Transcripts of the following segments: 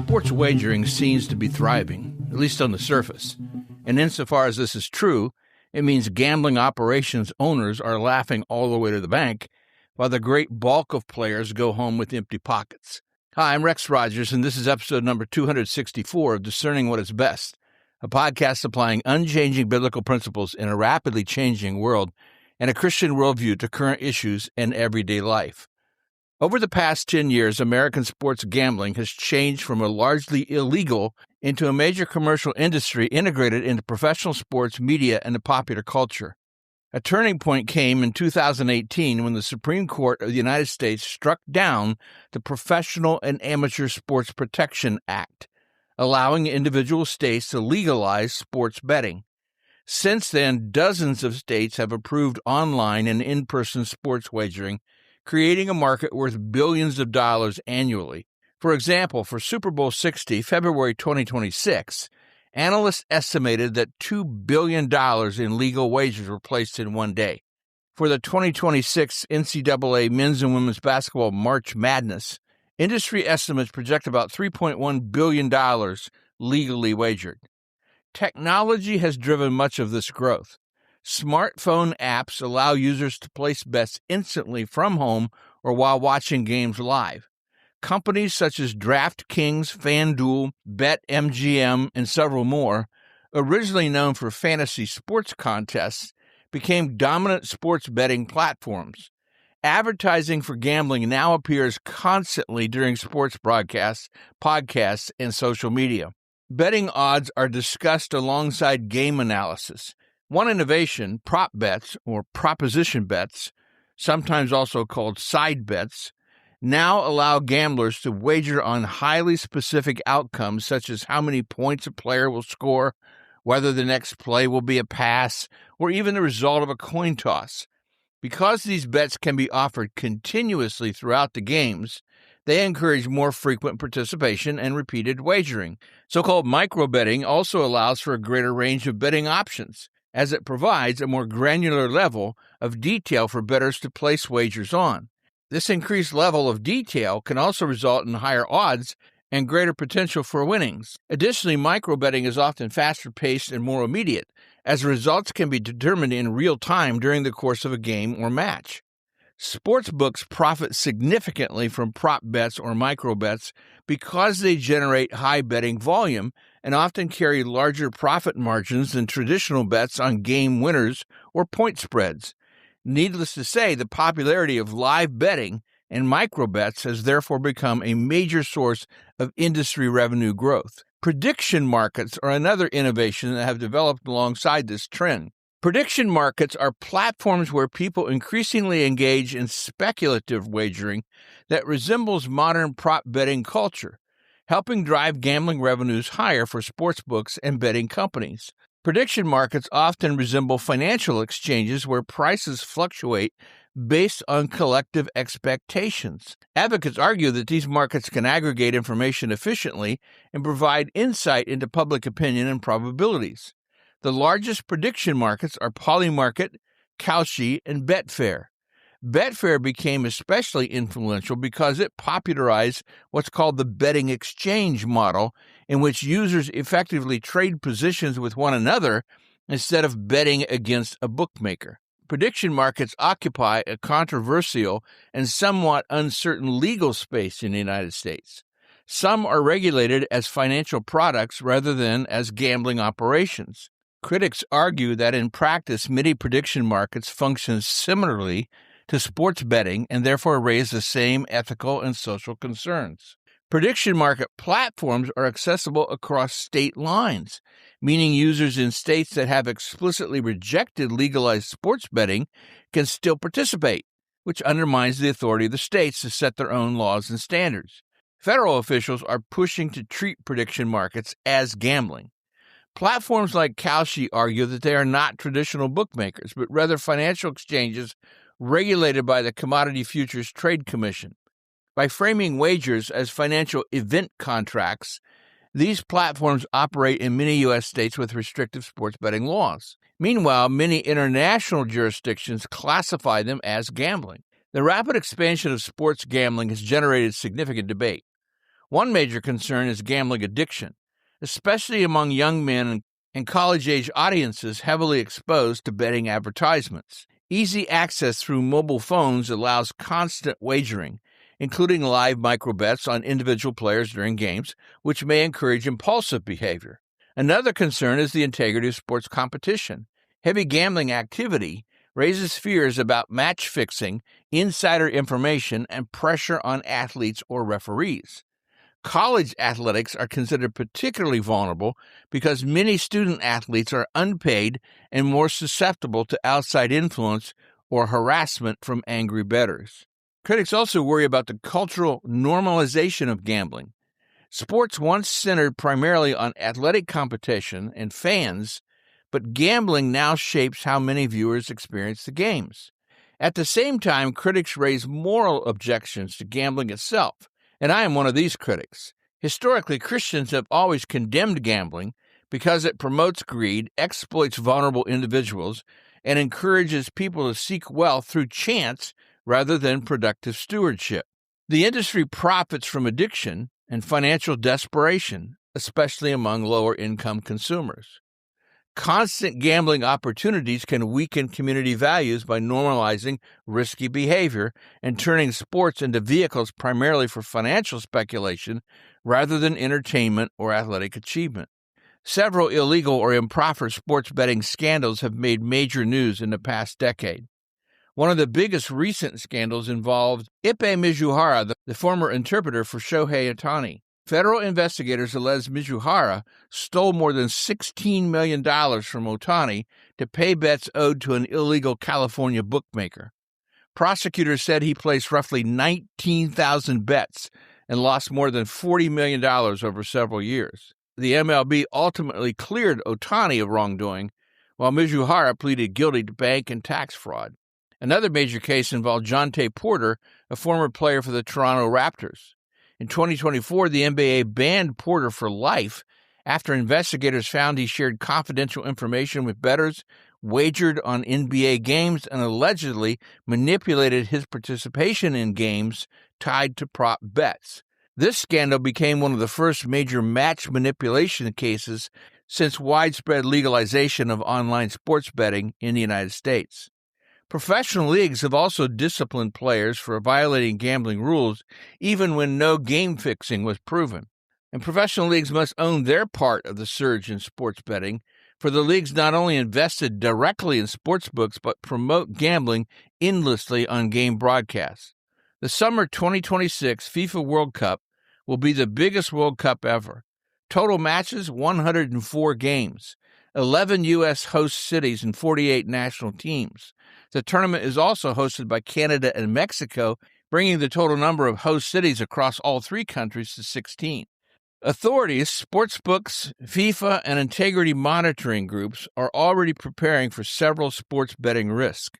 Sports wagering seems to be thriving, at least on the surface. And insofar as this is true, it means gambling operations owners are laughing all the way to the bank, while the great bulk of players go home with empty pockets. Hi, I'm Rex Rogers, and this is episode number 264 of Discerning What Is Best, a podcast applying unchanging biblical principles in a rapidly changing world and a Christian worldview to current issues and everyday life. Over the past 10 years, American sports gambling has changed from a largely illegal into a major commercial industry integrated into professional sports, media, and the popular culture. A turning point came in 2018 when the Supreme Court of the United States struck down the Professional and Amateur Sports Protection Act, allowing individual states to legalize sports betting. Since then, dozens of states have approved online and in-person sports wagering, creating a market worth billions of dollars annually. For example, for Super Bowl 60, February 2026, analysts estimated that $2 billion in legal wagers were placed in one day. For the 2026 NCAA men's and women's basketball March Madness, industry estimates project about $3.1 billion legally wagered. Technology has driven much of this growth. Smartphone apps allow users to place bets instantly from home or while watching games live. Companies such as DraftKings, FanDuel, BetMGM, and several more, originally known for fantasy sports contests, became dominant sports betting platforms. Advertising for gambling now appears constantly during sports broadcasts, podcasts, and social media. Betting odds are discussed alongside game analysis. One innovation, prop bets or proposition bets, sometimes also called side bets, now allow gamblers to wager on highly specific outcomes such as how many points a player will score, whether the next play will be a pass, or even the result of a coin toss. Because these bets can be offered continuously throughout the games, they encourage more frequent participation and repeated wagering. So-called micro-betting also allows for a greater range of betting options, as it provides a more granular level of detail for bettors to place wagers on. This increased level of detail can also result in higher odds and greater potential for winnings. Additionally, micro-betting is often faster-paced and more immediate, as results can be determined in real time during the course of a game or match. Sportsbooks profit significantly from prop bets or micro-bets because they generate high betting volume and often carry larger profit margins than traditional bets on game winners or point spreads. Needless to say, the popularity of live betting and micro-bets has therefore become a major source of industry revenue growth. Prediction markets are another innovation that have developed alongside this trend. Prediction markets are platforms where people increasingly engage in speculative wagering that resembles modern prop betting culture, helping drive gambling revenues higher for sportsbooks and betting companies. Prediction markets often resemble financial exchanges where prices fluctuate based on collective expectations. Advocates argue that these markets can aggregate information efficiently and provide insight into public opinion and probabilities. The largest prediction markets are Polymarket, Kalshi, and Betfair. Betfair became especially influential because it popularized what's called the betting exchange model, in which users effectively trade positions with one another instead of betting against a bookmaker. Prediction markets occupy a controversial and somewhat uncertain legal space in the United States. Some are regulated as financial products rather than as gambling operations. Critics argue that in practice, many prediction markets function similarly to sports betting and therefore raise the same ethical and social concerns. Prediction market platforms are accessible across state lines, meaning users in states that have explicitly rejected legalized sports betting can still participate, which undermines the authority of the states to set their own laws and standards. Federal officials are pushing to treat prediction markets as gambling. Platforms like Kalshi argue that they are not traditional bookmakers, but rather financial exchanges regulated by the Commodity Futures Trade Commission. By framing wagers as financial event contracts, these platforms operate in many U.S. states with restrictive sports betting laws. Meanwhile, many international jurisdictions classify them as gambling. The rapid expansion of sports gambling has generated significant debate. One major concern is gambling addiction, especially among young men and college-age audiences heavily exposed to betting advertisements. Easy access through mobile phones allows constant wagering, including live microbets on individual players during games, which may encourage impulsive behavior. Another concern is the integrity of sports competition. Heavy gambling activity raises fears about match fixing, insider information, and pressure on athletes or referees. College athletics are considered particularly vulnerable because many student athletes are unpaid and more susceptible to outside influence or harassment from angry bettors. Critics also worry about the cultural normalization of gambling. Sports once centered primarily on athletic competition and fans, but gambling now shapes how many viewers experience the games. At the same time, critics raise moral objections to gambling itself, and I am one of these critics. Historically, Christians have always condemned gambling because it promotes greed, exploits vulnerable individuals, and encourages people to seek wealth through chance rather than productive stewardship. The industry profits from addiction and financial desperation, especially among lower-income consumers. Constant gambling opportunities can weaken community values by normalizing risky behavior and turning sports into vehicles primarily for financial speculation rather than entertainment or athletic achievement. Several illegal or improper sports betting scandals have made major news in the past decade. One of the biggest recent scandals involved Ippei Mizuhara, the former interpreter for Shohei Ohtani. Federal investigators allege Mizuhara stole more than $16 million from Ohtani to pay bets owed to an illegal California bookmaker. Prosecutors said he placed roughly 19,000 bets and lost more than $40 million over several years. The MLB ultimately cleared Ohtani of wrongdoing, while Mizuhara pleaded guilty to bank and tax fraud. Another major case involved Jontay Porter, a former player for the Toronto Raptors. In 2024, the NBA banned Porter for life after investigators found he shared confidential information with bettors, wagered on NBA games, and allegedly manipulated his participation in games tied to prop bets. This scandal became one of the first major match manipulation cases since widespread legalization of online sports betting in the United States. Professional leagues have also disciplined players for violating gambling rules, even when no game fixing was proven. And professional leagues must own their part of the surge in sports betting, for the leagues not only invested directly in sportsbooks, but promote gambling endlessly on game broadcasts. The summer 2026 FIFA World Cup will be the biggest World Cup ever. Total matches, 104 games, 11 U.S. host cities and 48 national teams. The tournament is also hosted by Canada and Mexico, bringing the total number of host cities across all three countries to 16. Authorities, sportsbooks, FIFA, and integrity monitoring groups are already preparing for several sports betting risks.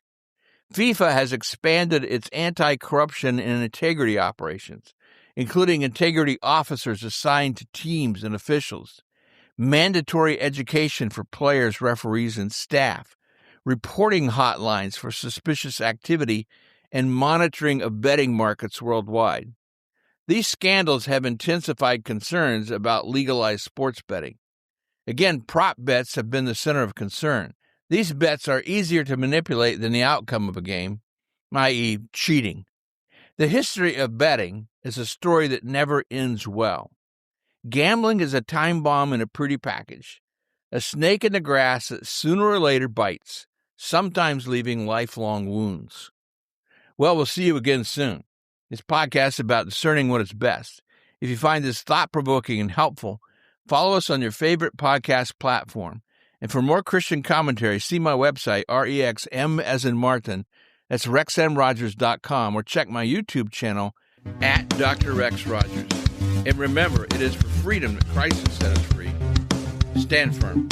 FIFA has expanded its anti-corruption and integrity operations, including integrity officers assigned to teams and officials, mandatory education for players, referees, and staff, reporting hotlines for suspicious activity, and monitoring of betting markets worldwide. These scandals have intensified concerns about legalized sports betting. Again, prop bets have been the center of concern. These bets are easier to manipulate than the outcome of a game, i.e., cheating. The history of betting is a story that never ends well. Gambling is a time bomb in a pretty package, a snake in the grass that sooner or later bites, sometimes leaving lifelong wounds. Well, we'll see you again soon. This podcast is about discerning what is best. If you find this thought-provoking and helpful, follow us on your favorite podcast platform. And for more Christian commentary, see my website, REXM as in Martin. That's RexMRogers.com, or check my YouTube channel at Dr. Rex Rogers. And remember, it is for freedom that Christ has set us free. Stand firm.